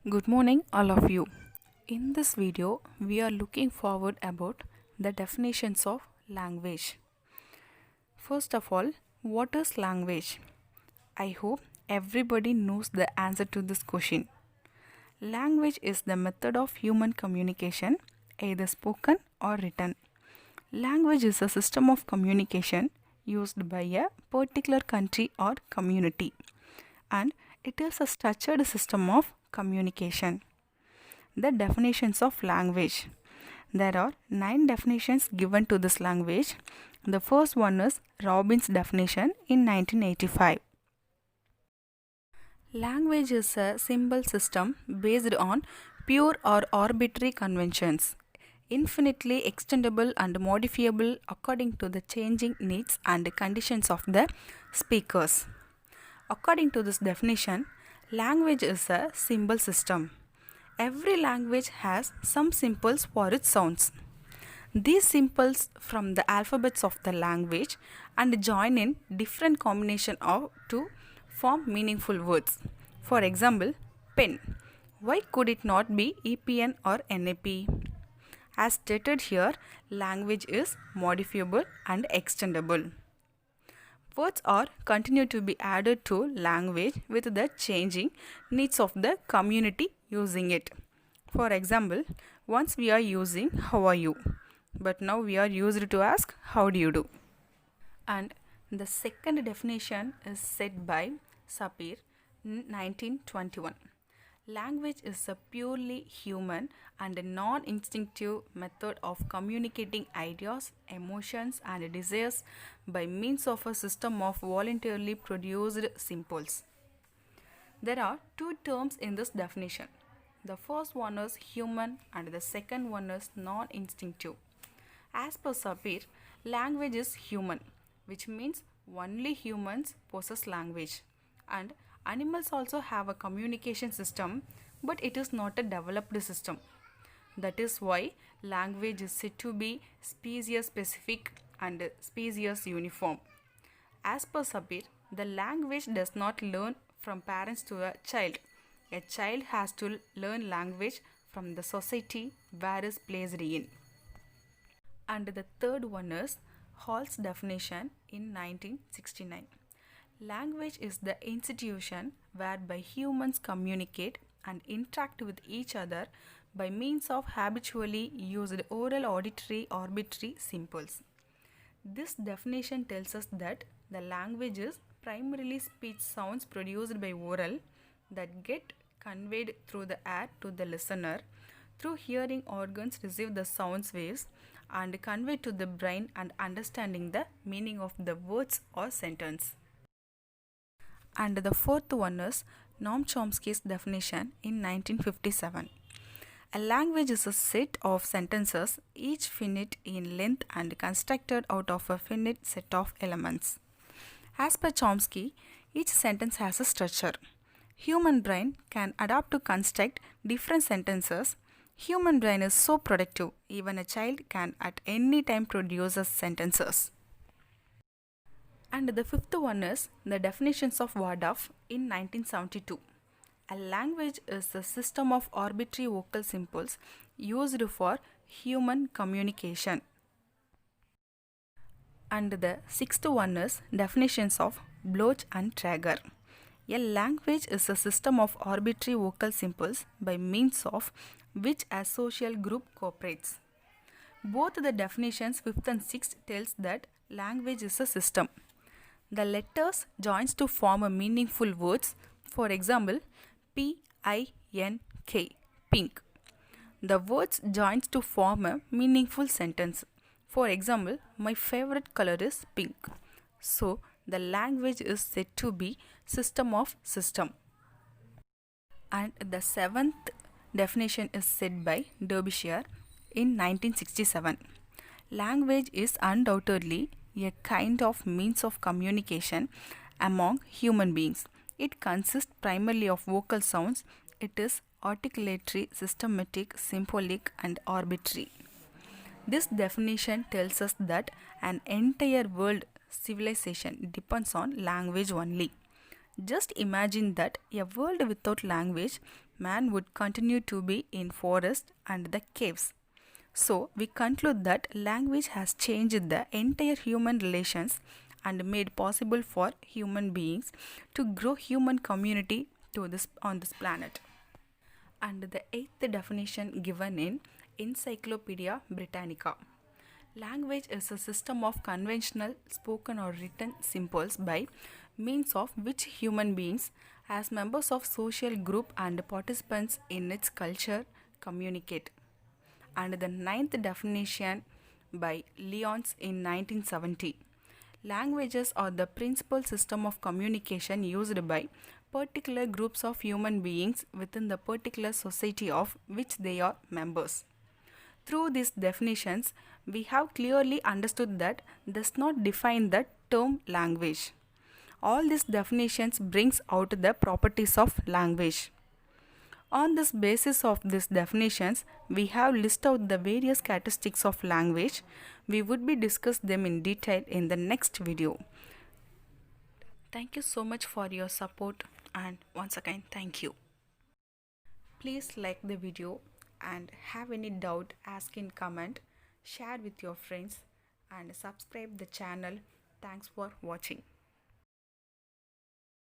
Good morning all of you. In this video we are looking forward about the definitions of language. First of all, what is language? I hope everybody knows the answer to this question. Language is the method of human communication, either spoken or written. Language is a system of communication used by a particular country or community, and it is a structured system of communication. The definitions of language. There are 9 definitions given to this language. The first one is Robbins' definition in 1985. Language is a symbol system based on pure or arbitrary conventions, infinitely extendable and modifiable according to the changing needs and conditions of the speakers. According to this definition, language is a symbol system. Every language has some symbols for its sounds. These symbols from the alphabets of the language and join in different combination of to form meaningful words. For example, pen. Why could it not be EPN or NAP? As stated here, language is modifiable and extendable. Words are continue to be added to language with the changing needs of the community using it. For example, once we are using how are you, but now we are used to ask how do you do. And the second definition is set by Sapir in 1921. Language is a purely human and a non-instinctive method of communicating ideas, emotions, and desires by means of a system of voluntarily produced symbols. There are two terms in this definition. The first one is human and the second one is non-instinctive. As per Sapir, language is human, which means only humans possess language, and animals also have a communication system, but it is not a developed system. That is why language is said to be species specific and species uniform. As per Sapir, the language does not learn from parents to a child. A child has to learn language from the society where is placed in. And the third one is Hall's definition in 1969. Language is the institution whereby humans communicate and interact with each other by means of habitually used oral, auditory, arbitrary symbols. This definition tells us that the language is primarily speech sounds produced by oral that get conveyed through the air to the listener. Through hearing organs receive the sound waves and convey to the brain and understanding the meaning of the words or sentence. And the fourth one is Noam Chomsky's definition in 1957. A language is a set of sentences, each finite in length and constructed out of a finite set of elements. As per Chomsky, each sentence has a structure. Human brain can adapt to construct different sentences. Human brain is so productive, even a child can at any time produce sentences. And the fifth one is the definitions of Wardorf in 1972. A language is a system of arbitrary vocal symbols used for human communication. And the sixth one is definitions of Bloch and Traeger. A language is a system of arbitrary vocal symbols by means of which a social group cooperates. Both the definitions 5th and 6th tells that language is a system. The letters joins to form a meaningful words. For example, P-I-N-K, pink. The words joins to form a meaningful sentence. For example, my favorite color is pink. So, the language is said to be system of system. And the 7th definition is said by Derbyshire in 1967. Language is undoubtedly a kind of means of communication among human beings. It consists primarily of vocal sounds. It is articulatory, systematic, symbolic, and arbitrary. This definition tells us that an entire world civilization depends on language only. Just imagine that a world without language man would continue to be in forest and the caves. So, we conclude that language has changed the entire human relations and made possible for human beings to grow human community on this planet. And the eighth definition given in Encyclopedia Britannica. Language is a system of conventional spoken or written symbols by means of which human beings, as members of social group and participants in its culture, communicate. And the ninth definition by Lyons in 1970. Languages are the principal system of communication used by particular groups of human beings within the particular society of which they are members. Through these definitions, we have clearly understood that does not define the term language. All these definitions brings out the properties of language. On this basis of these definitions, we have listed out the various characteristics of language. We would be discuss them in detail in the next video. Thank you so much for your support, and once again thank you. Please like the video and have any doubt ask in comment, share with your friends and subscribe the channel. Thanks for watching.